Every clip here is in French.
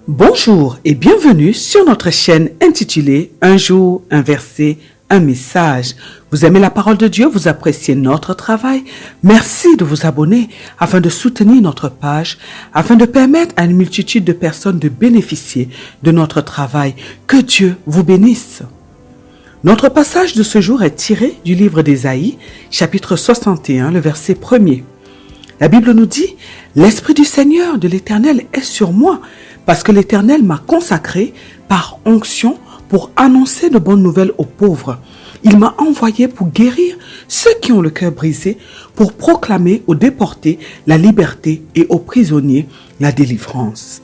Bonjour et bienvenue sur notre chaîne intitulée Un jour, un verset, un message. Vous aimez la parole de Dieu, vous appréciez notre travail. Merci de vous abonner afin de soutenir notre page, afin de permettre à une multitude de personnes de bénéficier de notre travail. Que Dieu vous bénisse. Notre passage de ce jour est tiré du livre d'Ésaïe, chapitre 61, le verset 1er. La Bible nous dit « L'Esprit du Seigneur, de l'Éternel, est sur moi, parce que l'Éternel m'a consacré par onction pour annoncer de bonnes nouvelles aux pauvres. Il m'a envoyé pour guérir ceux qui ont le cœur brisé, pour proclamer aux déportés la liberté et aux prisonniers la délivrance. »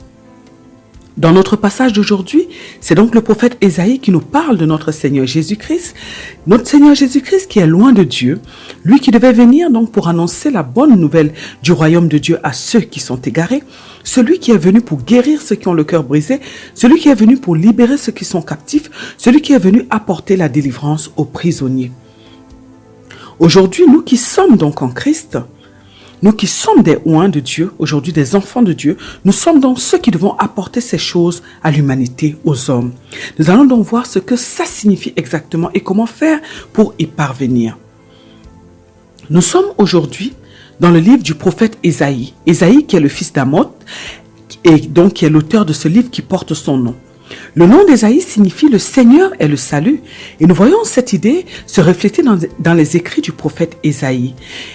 Dans notre passage d'aujourd'hui, c'est donc le prophète Ésaïe qui nous parle de notre Seigneur Jésus-Christ. Notre Seigneur Jésus-Christ qui est loin de Dieu, lui qui devait venir donc pour annoncer la bonne nouvelle du royaume de Dieu à ceux qui sont égarés, celui qui est venu pour guérir ceux qui ont le cœur brisé, celui qui est venu pour libérer ceux qui sont captifs, celui qui est venu apporter la délivrance aux prisonniers. Aujourd'hui, nous qui sommes donc en Christ, nous qui sommes des oints de Dieu, aujourd'hui des enfants de Dieu, nous sommes donc ceux qui devons apporter ces choses à l'humanité, aux hommes. Nous allons donc voir ce que ça signifie exactement et comment faire pour y parvenir. Nous sommes aujourd'hui dans le livre du prophète Ésaïe. Ésaïe qui est le fils d'Amoth et donc qui est l'auteur de ce livre qui porte son nom. Le nom d'Ésaïe signifie le Seigneur est le salut. Et nous voyons cette idée se refléter dans les écrits du prophète Ésaïe.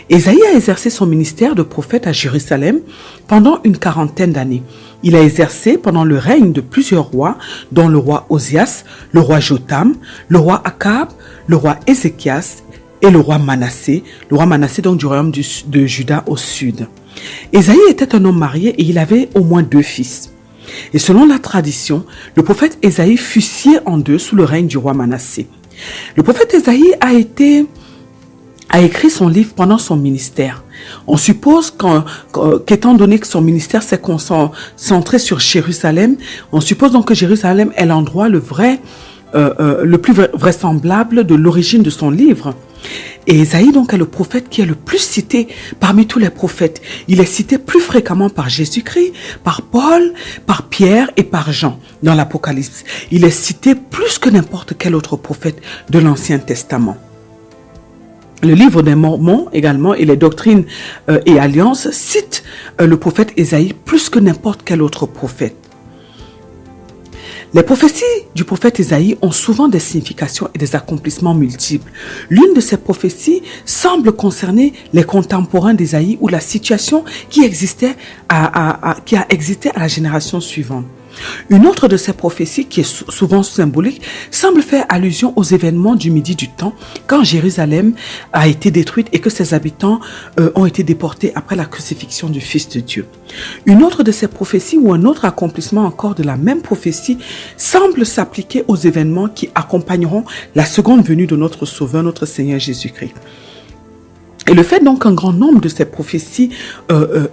Ésaïe a exercé son ministère de prophète à Jérusalem pendant une 40aine d'années. Il a exercé pendant le règne de plusieurs rois, dont le roi Osias, le roi Jotam, le roi Akab, le roi Ézéchias et le roi Manassé donc du royaume de Juda au sud. Ésaïe était un homme marié et il avait au moins 2 fils. Et selon la tradition, le prophète Ésaïe fut scié en 2 sous le règne du roi Manassé. Le prophète Ésaïe a écrit son livre pendant son ministère. On suppose qu'étant donné que son ministère s'est concentré sur Jérusalem, on suppose donc que Jérusalem est l'endroit le plus vraisemblable de l'origine de son livre. Et Ésaïe donc est le prophète qui est le plus cité parmi tous les prophètes. Il est cité plus fréquemment par Jésus-Christ, par Paul, par Pierre et par Jean dans l'Apocalypse. Il est cité plus que n'importe quel autre prophète de l'Ancien Testament. Le livre des Mormons également et les doctrines et alliances citent le prophète Ésaïe plus que n'importe quel autre prophète. Les prophéties du prophète Ésaïe ont souvent des significations et des accomplissements multiples. L'une de ces prophéties semble concerner les contemporains d'Ésaïe ou la situation qui a existé à la génération suivante. Une autre de ces prophéties, qui est souvent symbolique, semble faire allusion aux événements du Midi du temps, quand Jérusalem a été détruite et que ses habitants ont été déportés après la crucifixion du Fils de Dieu. Une autre de ces prophéties ou un autre accomplissement encore de la même prophétie semble s'appliquer aux événements qui accompagneront la seconde venue de notre Sauveur, notre Seigneur Jésus-Christ. Et le fait donc qu'un grand nombre de ces prophéties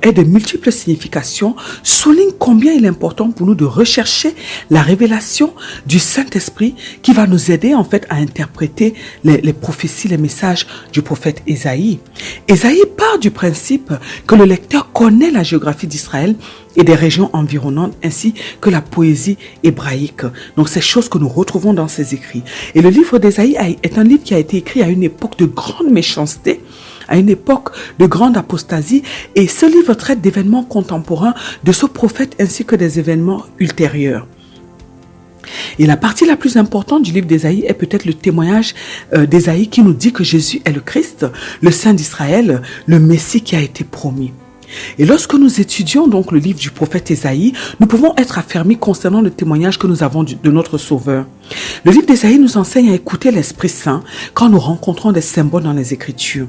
aient de multiples significations souligne combien il est important pour nous de rechercher la révélation du Saint-Esprit qui va nous aider en fait à interpréter les prophéties, les messages du prophète Ésaïe. Ésaïe part du principe que le lecteur connaît la géographie d'Israël et des régions environnantes ainsi que la poésie hébraïque. Donc ces choses que nous retrouvons dans ses écrits. Et le livre d'Ésaïe est un livre qui a été écrit à une époque de grande méchanceté, à une époque de grande apostasie, et ce livre traite d'événements contemporains de ce prophète ainsi que des événements ultérieurs. Et la partie la plus importante du livre d'Ésaïe est peut-être le témoignage d'Ésaïe qui nous dit que Jésus est le Christ, le Saint d'Israël, le Messie qui a été promis. Et lorsque nous étudions donc le livre du prophète Ésaïe, nous pouvons être affermis concernant le témoignage que nous avons de notre Sauveur. Le livre d'Ésaïe nous enseigne à écouter l'Esprit Saint quand nous rencontrons des symboles dans les Écritures.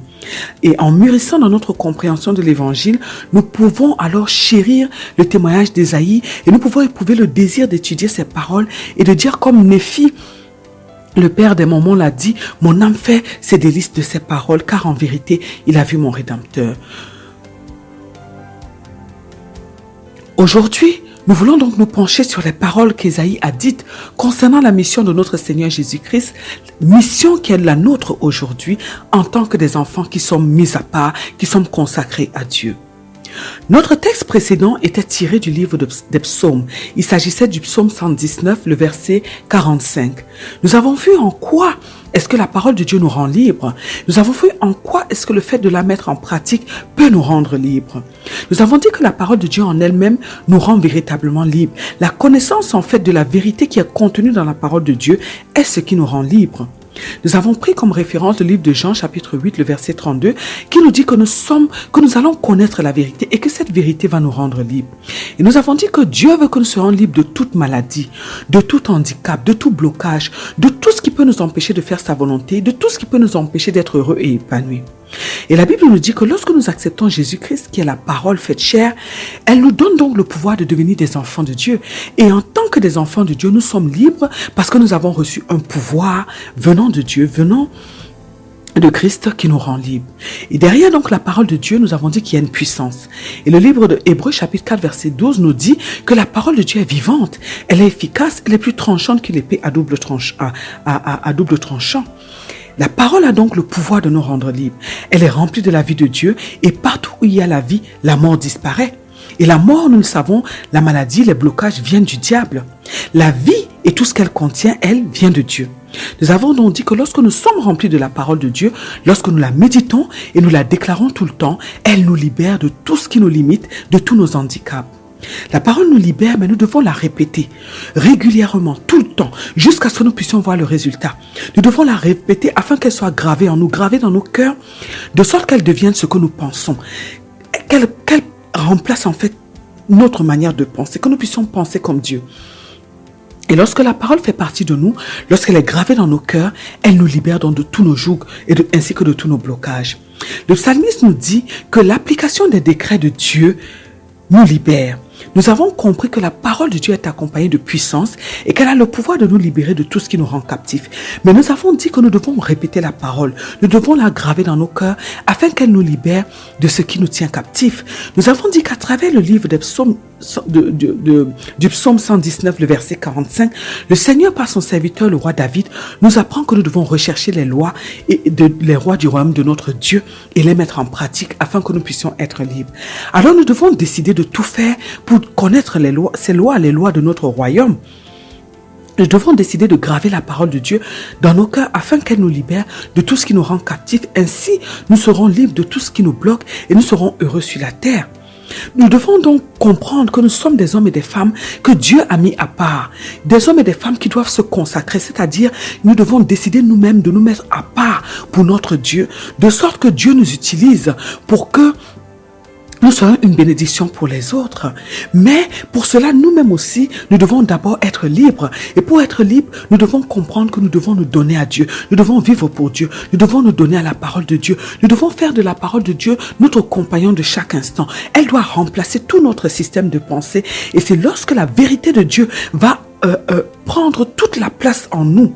Et en mûrissant dans notre compréhension de l'Évangile, nous pouvons alors chérir le témoignage d'Ésaïe et nous pouvons éprouver le désir d'étudier ses paroles et de dire comme Néphi, le père des Mormons l'a dit, « Mon âme fait ses délices de ses paroles, car en vérité, il a vu mon Rédempteur. » Aujourd'hui, nous voulons donc nous pencher sur les paroles qu'Ésaïe a dites concernant la mission de notre Seigneur Jésus-Christ, mission qui est la nôtre aujourd'hui en tant que des enfants qui sommes mis à part, qui sommes consacrés à Dieu. Notre texte précédent était tiré du livre des psaumes. Il s'agissait du psaume 119, le verset 45. Nous avons vu en quoi est-ce que la parole de Dieu nous rend libres. Nous avons vu en quoi est-ce que le fait de la mettre en pratique peut nous rendre libres. Nous avons dit que la parole de Dieu en elle-même nous rend véritablement libres. La connaissance en fait de la vérité qui est contenue dans la parole de Dieu est ce qui nous rend libres. Nous avons pris comme référence le livre de Jean chapitre 8, le verset 32, qui nous dit que nous allons connaître la vérité et que cette vérité va nous rendre libres. Et nous avons dit que Dieu veut que nous soyons libres de toute maladie, de tout handicap, de tout blocage, de tout ce qui peut nous empêcher de faire sa volonté, de tout ce qui peut nous empêcher d'être heureux et épanouis. Et la Bible nous dit que lorsque nous acceptons Jésus-Christ, qui est la parole faite chair, elle nous donne donc le pouvoir de devenir des enfants de Dieu. Et en tant que des enfants de Dieu, nous sommes libres parce que nous avons reçu un pouvoir venant de Dieu, venant de Christ qui nous rend libres. Et derrière donc la parole de Dieu, nous avons dit qu'il y a une puissance. Et le livre de Hébreux chapitre 4 verset 12 nous dit que la parole de Dieu est vivante, elle est efficace, elle est plus tranchante qu'une épée à double tranchant. La parole a donc le pouvoir de nous rendre libres. Elle est remplie de la vie de Dieu et partout où il y a la vie, la mort disparaît. Et la mort, nous le savons, la maladie, les blocages viennent du diable. La vie et tout ce qu'elle contient, elle, vient de Dieu. Nous avons donc dit que lorsque nous sommes remplis de la parole de Dieu, lorsque nous la méditons et nous la déclarons tout le temps, elle nous libère de tout ce qui nous limite, de tous nos handicaps. La parole nous libère, mais nous devons la répéter régulièrement, tout le temps, jusqu'à ce que nous puissions voir le résultat. Nous devons la répéter afin qu'elle soit gravée en nous, gravée dans nos cœurs, de sorte qu'elle devienne ce que nous pensons, qu'elle remplace en fait notre manière de penser, que nous puissions penser comme Dieu. Et lorsque la parole fait partie de nous, lorsqu'elle est gravée dans nos cœurs, elle nous libère donc de tous nos jougs ainsi que de tous nos blocages. Le psalmiste nous dit que l'application des décrets de Dieu nous libère. Nous avons compris que la parole de Dieu est accompagnée de puissance et qu'elle a le pouvoir de nous libérer de tout ce qui nous rend captifs. Mais nous avons dit que nous devons répéter la parole. Nous devons la graver dans nos cœurs afin qu'elle nous libère de ce qui nous tient captifs. Nous avons dit qu'à travers le livre des psaumes, du psaume 119, le verset 45, le Seigneur par son serviteur, le roi David, nous apprend que nous devons rechercher les lois les rois du royaume de notre Dieu et les mettre en pratique afin que nous puissions être libres. Alors nous devons décider de tout faire pour connaître les lois de notre royaume. Nous devons décider de graver la parole de Dieu dans nos cœurs afin qu'elle nous libère de tout ce qui nous rend captifs. Ainsi, nous serons libres de tout ce qui nous bloque et nous serons heureux sur la terre. Nous devons donc comprendre que nous sommes des hommes et des femmes que Dieu a mis à part. Des hommes et des femmes qui doivent se consacrer, c'est-à-dire nous devons décider nous-mêmes de nous mettre à part pour notre Dieu, de sorte que Dieu nous utilise pour que nous soyons une bénédiction pour les autres. Mais pour cela, nous-mêmes aussi, nous devons d'abord être libres. Et pour être libres, nous devons comprendre que nous devons nous donner à Dieu. Nous devons vivre pour Dieu. Nous devons nous donner à la parole de Dieu. Nous devons faire de la parole de Dieu notre compagnon de chaque instant. Elle doit remplacer tout notre système de pensée. Et c'est lorsque la vérité de Dieu va prendre toute la place en nous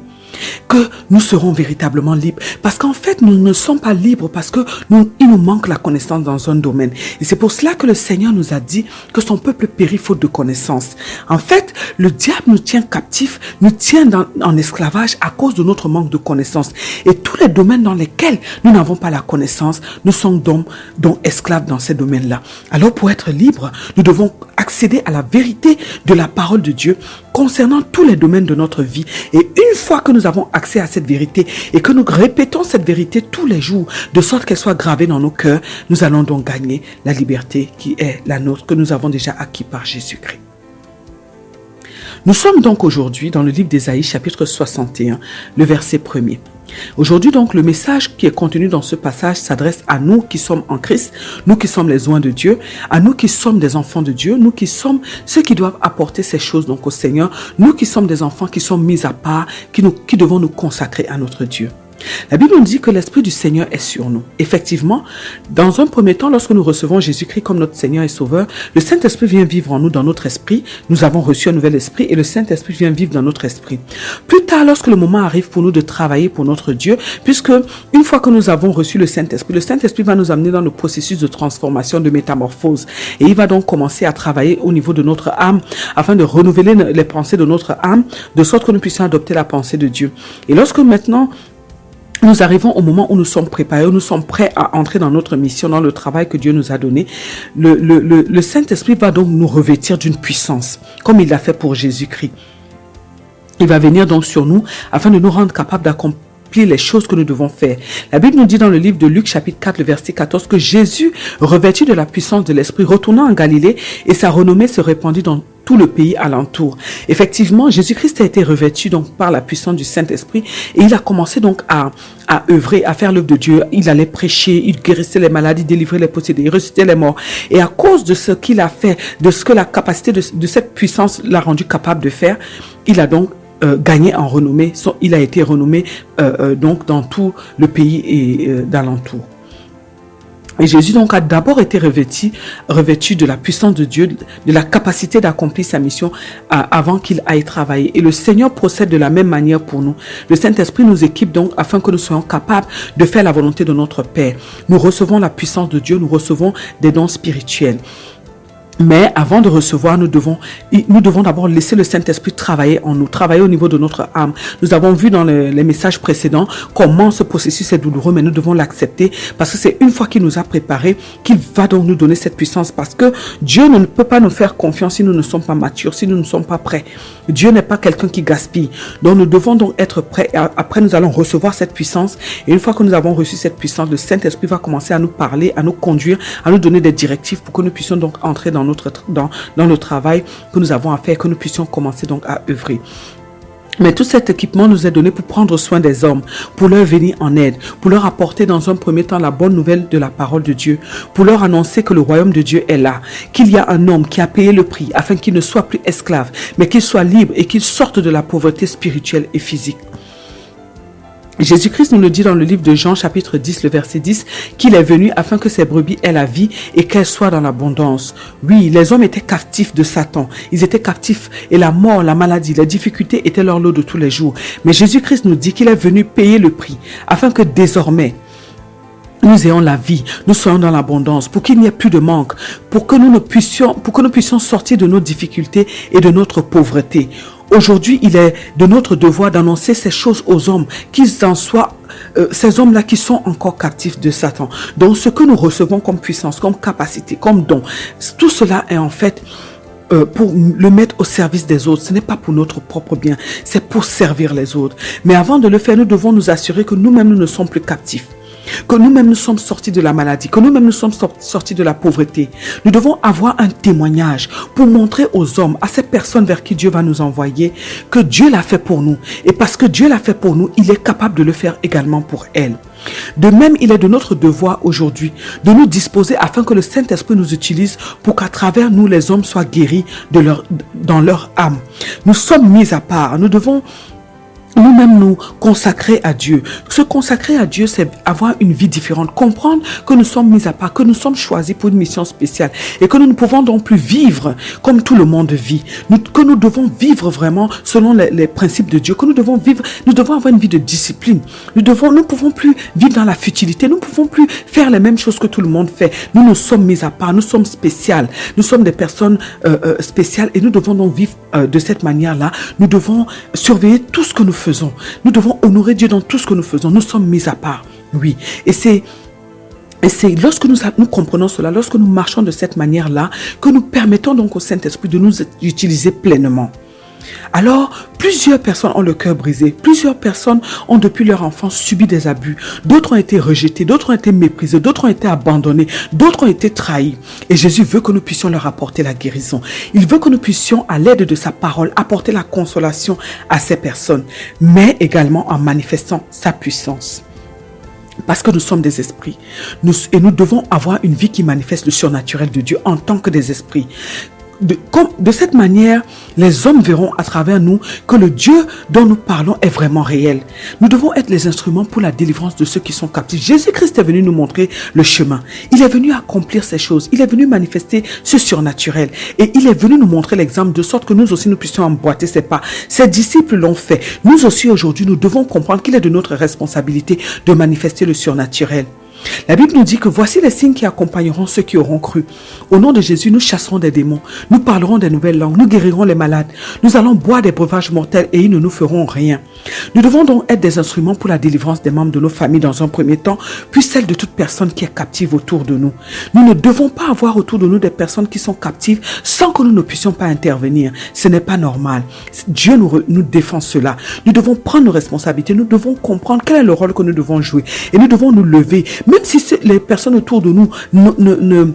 que nous serons véritablement libres. Parce qu'en fait, nous ne sommes pas libres parce qu'il nous manque la connaissance dans un domaine. Et c'est pour cela que le Seigneur nous a dit que son peuple périt faute de connaissance. En fait, le diable nous tient captifs, nous tient en esclavage à cause de notre manque de connaissance. Et tous les domaines dans lesquels nous n'avons pas la connaissance, nous sommes donc esclaves dans ces domaines-là. Alors pour être libres, nous devons accéder à la vérité de la parole de Dieu concernant tous les domaines de notre vie. Et une fois que nous avons accès à cette vérité et que nous répétons cette vérité tous les jours, de sorte qu'elle soit gravée dans nos cœurs, nous allons donc gagner la liberté qui est la nôtre, que nous avons déjà acquis par Jésus-Christ. Nous sommes donc aujourd'hui dans le livre d'Ésaïe, chapitre 61, le verset 1er. Aujourd'hui donc, le message qui est contenu dans ce passage s'adresse à nous qui sommes en Christ, nous qui sommes les oints de Dieu, à nous qui sommes des enfants de Dieu, nous qui sommes ceux qui doivent apporter ces choses donc au Seigneur, nous qui sommes des enfants qui sont mis à part, qui devons nous consacrer à notre Dieu. La Bible nous dit que l'Esprit du Seigneur est sur nous. Effectivement, dans un premier temps, lorsque nous recevons Jésus-Christ comme notre Seigneur et Sauveur, le Saint-Esprit vient vivre en nous dans notre esprit. Nous avons reçu un nouvel esprit et le Saint-Esprit vient vivre dans notre esprit. Plus tard, lorsque le moment arrive pour nous de travailler pour notre Dieu, puisque une fois que nous avons reçu le Saint-Esprit va nous amener dans le processus de transformation, de métamorphose. Et il va donc commencer à travailler au niveau de notre âme afin de renouveler les pensées de notre âme, de sorte que nous puissions adopter la pensée de Dieu. Et lorsque maintenant nous arrivons au moment où nous sommes préparés, où nous sommes prêts à entrer dans notre mission, dans le travail que Dieu nous a donné. Le Saint-Esprit va donc nous revêtir d'une puissance, comme il l'a fait pour Jésus-Christ. Il va venir donc sur nous afin de nous rendre capables d'accomplir les choses que nous devons faire. La Bible nous dit dans le livre de Luc chapitre 4, le verset 14, que Jésus, revêtu de la puissance de l'Esprit, retourna en Galilée et sa renommée se répandit dans tout le pays alentour. Effectivement, Jésus-Christ a été revêtu donc par la puissance du Saint-Esprit et il a commencé donc à œuvrer, à faire l'œuvre de Dieu. Il allait prêcher, il guérissait les malades, il délivrait les possédés, il ressuscitait les morts. Et à cause de ce qu'il a fait, de ce que la capacité de cette puissance l'a rendu capable de faire, il a donc gagné en renommée. Il a été renommé donc dans tout le pays et d'alentour. Et Jésus donc a d'abord été revêtu de la puissance de Dieu, de la capacité d'accomplir sa mission avant qu'il aille travailler. Et le Seigneur procède de la même manière pour nous. Le Saint-Esprit nous équipe donc afin que nous soyons capables de faire la volonté de notre Père. Nous recevons la puissance de Dieu, nous recevons des dons spirituels. Mais avant de recevoir, nous devons d'abord laisser le Saint-Esprit travailler en nous, travailler au niveau de notre âme. Nous avons vu dans les messages précédents comment ce processus est douloureux, mais nous devons l'accepter parce que c'est une fois qu'il nous a préparés qu'il va donc nous donner cette puissance, parce que Dieu ne peut pas nous faire confiance si nous ne sommes pas matures, si nous ne sommes pas prêts. Dieu n'est pas quelqu'un qui gaspille. Donc nous devons donc être prêts. Et après, nous allons recevoir cette puissance. Et une fois que nous avons reçu cette puissance, le Saint-Esprit va commencer à nous parler, à nous conduire, à nous donner des directives pour que nous puissions donc entrer dans le travail que nous avons à faire, que nous puissions commencer donc à œuvrer. Mais tout cet équipement nous est donné pour prendre soin des hommes, pour leur venir en aide, pour leur apporter dans un premier temps la bonne nouvelle de la parole de Dieu, pour leur annoncer que le royaume de Dieu est là, qu'il y a un homme qui a payé le prix afin qu'il ne soit plus esclave, mais qu'il soit libre et qu'il sorte de la pauvreté spirituelle et physique. Jésus-Christ nous le dit dans le livre de Jean chapitre 10, le verset 10, qu'il est venu afin que ses brebis aient la vie et qu'elles soient dans l'abondance. Oui, les hommes étaient captifs de Satan. Ils étaient captifs et la mort, la maladie, les difficultés étaient leur lot de tous les jours. Mais Jésus-Christ nous dit qu'il est venu payer le prix afin que désormais nous ayons la vie, nous soyons dans l'abondance, pour qu'il n'y ait plus de manque, pour que nous puissions sortir de nos difficultés et de notre pauvreté. Aujourd'hui, il est de notre devoir d'annoncer ces choses aux hommes, qu'ils en soient ces hommes-là qui sont encore captifs de Satan. Donc, ce que nous recevons comme puissance, comme capacité, comme don, tout cela est en fait pour le mettre au service des autres. Ce n'est pas pour notre propre bien, c'est pour servir les autres. Mais avant de le faire, nous devons nous assurer que nous-mêmes, nous ne sommes plus captifs, que nous-mêmes nous sommes sortis de la maladie, que nous-mêmes nous sommes sortis de la pauvreté. Nous devons avoir un témoignage pour montrer aux hommes, à ces personnes vers qui Dieu va nous envoyer, que Dieu l'a fait pour nous. Et parce que Dieu l'a fait pour nous, il est capable de le faire également pour elles. De même, il est de notre devoir aujourd'hui de nous disposer afin que le Saint-Esprit nous utilise pour qu'à travers nous, les hommes soient guéris dans leur âme. Nous sommes mis à part. Nous devons nous-mêmes nous consacrer à Dieu. Se consacrer à Dieu, c'est avoir une vie différente. Comprendre que nous sommes mis à part, que nous sommes choisis pour une mission spéciale et que nous ne pouvons donc plus vivre comme tout le monde vit. Que nous devons vivre vraiment selon les principes de Dieu. Que nous devons avoir une vie de discipline. Nous ne pouvons plus vivre dans la futilité. Nous ne pouvons plus faire les mêmes choses que tout le monde fait. Nous nous sommes mis à part. Nous sommes spéciales. Nous sommes des personnes spéciales et nous devons donc vivre de cette manière-là. Nous devons surveiller tout ce que nous faisons. Nous devons honorer Dieu dans tout ce que nous faisons. Nous sommes mis à part. Oui. Et c'est lorsque nous comprenons cela, lorsque nous marchons de cette manière-là, que nous permettons donc au Saint-Esprit de nous utiliser pleinement. Alors, plusieurs personnes ont le cœur brisé. Plusieurs personnes ont depuis leur enfance subi des abus. D'autres ont été rejetés, d'autres ont été méprisés, d'autres ont été abandonnés, d'autres ont été trahis. Et Jésus veut que nous puissions leur apporter la guérison. Il veut que nous puissions, à l'aide de sa parole, apporter la consolation à ces personnes, mais également en manifestant sa puissance. Parce que nous sommes des esprits. Et nous devons avoir une vie qui manifeste le surnaturel de Dieu en tant que des esprits. De cette manière, les hommes verront à travers nous que le Dieu dont nous parlons est vraiment réel. Nous devons être les instruments pour la délivrance de ceux qui sont captifs. Jésus-Christ est venu nous montrer le chemin. Il est venu accomplir ces choses. Il est venu manifester ce surnaturel. Et il est venu nous montrer l'exemple de sorte que nous aussi nous puissions emboîter ses pas. Ses disciples l'ont fait. Nous aussi aujourd'hui, nous devons comprendre qu'il est de notre responsabilité de manifester le surnaturel. La Bible nous dit que voici les signes qui accompagneront ceux qui auront cru. Au nom de Jésus, nous chasserons des démons, nous parlerons des nouvelles langues, nous guérirons les malades, nous allons boire des breuvages mortels et ils ne nous feront rien. Nous devons donc être des instruments pour la délivrance des membres de nos familles dans un premier temps, puis celle de toute personne qui est captive autour de nous. Nous ne devons pas avoir autour de nous des personnes qui sont captives sans que nous ne puissions pas intervenir. Ce n'est pas normal. Dieu nous défend cela. Nous devons prendre nos responsabilités, nous devons comprendre quel est le rôle que nous devons jouer et nous devons nous lever. Même si les personnes autour de nous ne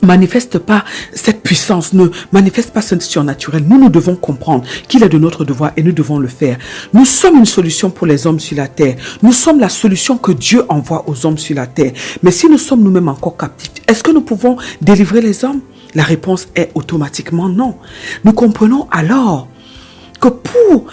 manifestent pas cette puissance, ne manifestent pas ce surnaturel, nous devons comprendre qu'il est de notre devoir et nous devons le faire. Nous sommes une solution pour les hommes sur la terre. Nous sommes la solution que Dieu envoie aux hommes sur la terre. Mais si nous sommes nous-mêmes encore captifs, est-ce que nous pouvons délivrer les hommes? La réponse est automatiquement non. Nous comprenons alors que pour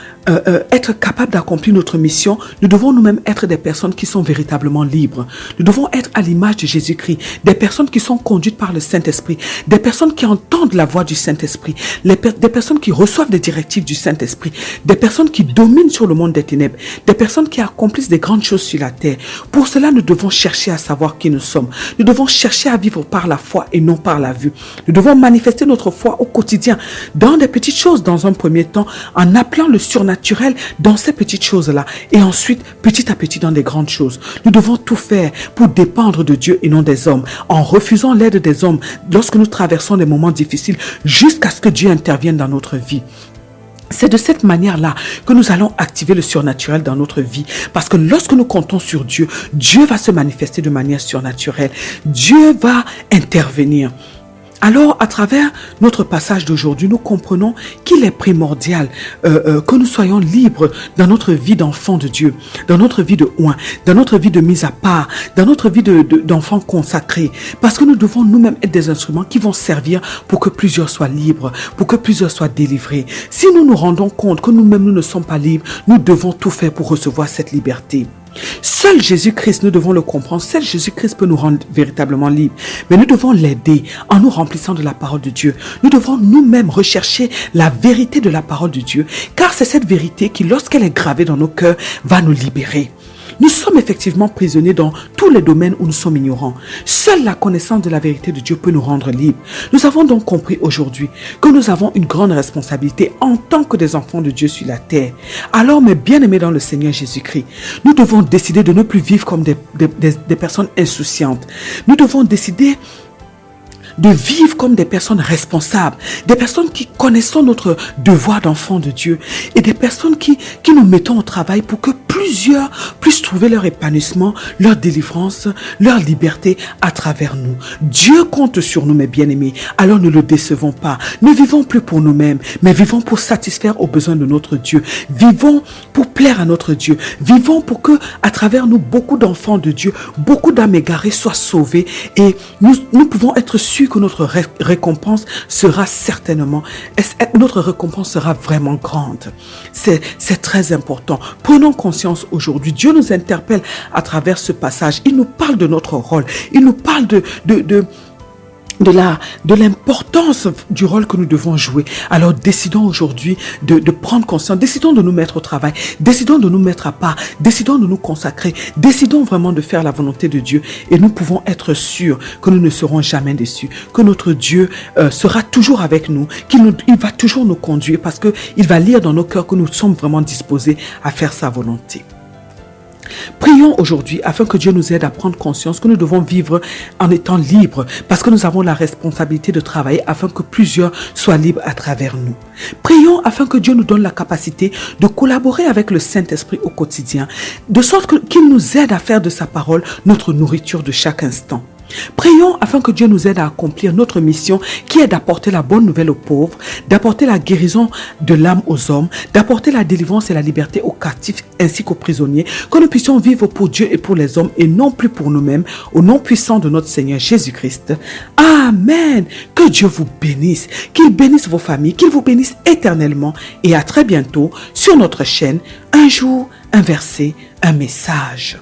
être capable d'accomplir notre mission, nous devons nous-mêmes être des personnes qui sont véritablement libres. Nous devons être à l'image de Jésus-Christ, des personnes qui sont conduites par le Saint-Esprit, des personnes qui entendent la voix du Saint-Esprit, des personnes qui reçoivent des directives du Saint-Esprit, des personnes qui dominent sur le monde des ténèbres, des personnes qui accomplissent des grandes choses sur la terre. Pour cela, nous devons chercher à savoir qui nous sommes. Nous devons chercher à vivre par la foi et non par la vue. Nous devons manifester notre foi au quotidien, dans des petites choses dans un premier temps, en appelant le surnaturel dans ces petites choses-là et ensuite, petit à petit, dans des grandes choses. Nous devons tout faire pour dépendre de Dieu et non des hommes, en refusant l'aide des hommes lorsque nous traversons des moments difficiles jusqu'à ce que Dieu intervienne dans notre vie. C'est de cette manière-là que nous allons activer le surnaturel dans notre vie. Parce que lorsque nous comptons sur Dieu, Dieu va se manifester de manière surnaturelle. Dieu va intervenir. Alors, à travers notre passage d'aujourd'hui, nous comprenons qu'il est primordial que nous soyons libres dans notre vie d'enfant de Dieu, dans notre vie de oint, dans notre vie de mise à part, dans notre vie d'enfant consacré. Parce que nous devons nous-mêmes être des instruments qui vont servir pour que plusieurs soient libres, pour que plusieurs soient délivrés. Si nous nous rendons compte que nous-mêmes nous ne sommes pas libres, nous devons tout faire pour recevoir cette liberté. Seul Jésus-Christ, nous devons le comprendre, seul Jésus-Christ peut nous rendre véritablement libres. Mais nous devons l'aider en nous remplissant de la parole de Dieu. Nous devons nous-mêmes rechercher la vérité de la parole de Dieu, car c'est cette vérité qui, lorsqu'elle est gravée dans nos cœurs, va nous libérer. Nous sommes effectivement prisonniers dans tous les domaines où nous sommes ignorants. Seule la connaissance de la vérité de Dieu peut nous rendre libres. Nous avons donc compris aujourd'hui que nous avons une grande responsabilité en tant que des enfants de Dieu sur la terre. Alors, mes bien-aimés dans le Seigneur Jésus-Christ, nous devons décider de ne plus vivre comme des personnes insouciantes. Nous devons décider de vivre comme des personnes responsables, des personnes qui connaissent notre devoir d'enfant de Dieu et des personnes qui nous mettons au travail pour que plusieurs puissent trouver leur épanouissement, leur délivrance, leur liberté à travers nous. Dieu compte sur nous, mes bien-aimés, alors ne le décevons pas. Ne vivons plus pour nous-mêmes, mais vivons pour satisfaire aux besoins de notre Dieu. Vivons pour plaire à notre Dieu. Vivons pour que, à travers nous, beaucoup d'enfants de Dieu, beaucoup d'âmes égarées soient sauvées et nous pouvons être sûrs que notre récompense sera certainement, notre récompense sera vraiment grande. C'est très important. Prenons conscience aujourd'hui. Dieu nous interpelle à travers ce passage. Il nous parle de notre rôle. Il nous parle de l'importance du rôle que nous devons jouer. Alors décidons aujourd'hui de prendre conscience, décidons de nous mettre au travail, décidons de nous mettre à part, décidons de nous consacrer, décidons vraiment de faire la volonté de Dieu et nous pouvons être sûrs que nous ne serons jamais déçus, que notre Dieu sera toujours avec nous, il va toujours nous conduire parce qu'il va lire dans nos cœurs que nous sommes vraiment disposés à faire sa volonté. Prions aujourd'hui afin que Dieu nous aide à prendre conscience que nous devons vivre en étant libres parce que nous avons la responsabilité de travailler afin que plusieurs soient libres à travers nous. Prions afin que Dieu nous donne la capacité de collaborer avec le Saint-Esprit au quotidien, de sorte qu'il nous aide à faire de sa parole notre nourriture de chaque instant. Prions afin que Dieu nous aide à accomplir notre mission qui est d'apporter la bonne nouvelle aux pauvres, d'apporter la guérison de l'âme aux hommes, d'apporter la délivrance et la liberté aux captifs ainsi qu'aux prisonniers, que nous puissions vivre pour Dieu et pour les hommes et non plus pour nous-mêmes, au nom puissant de notre Seigneur Jésus-Christ. Amen. Que Dieu vous bénisse, qu'il bénisse vos familles, qu'il vous bénisse éternellement et à très bientôt sur notre chaîne. Un jour, un verset, un message.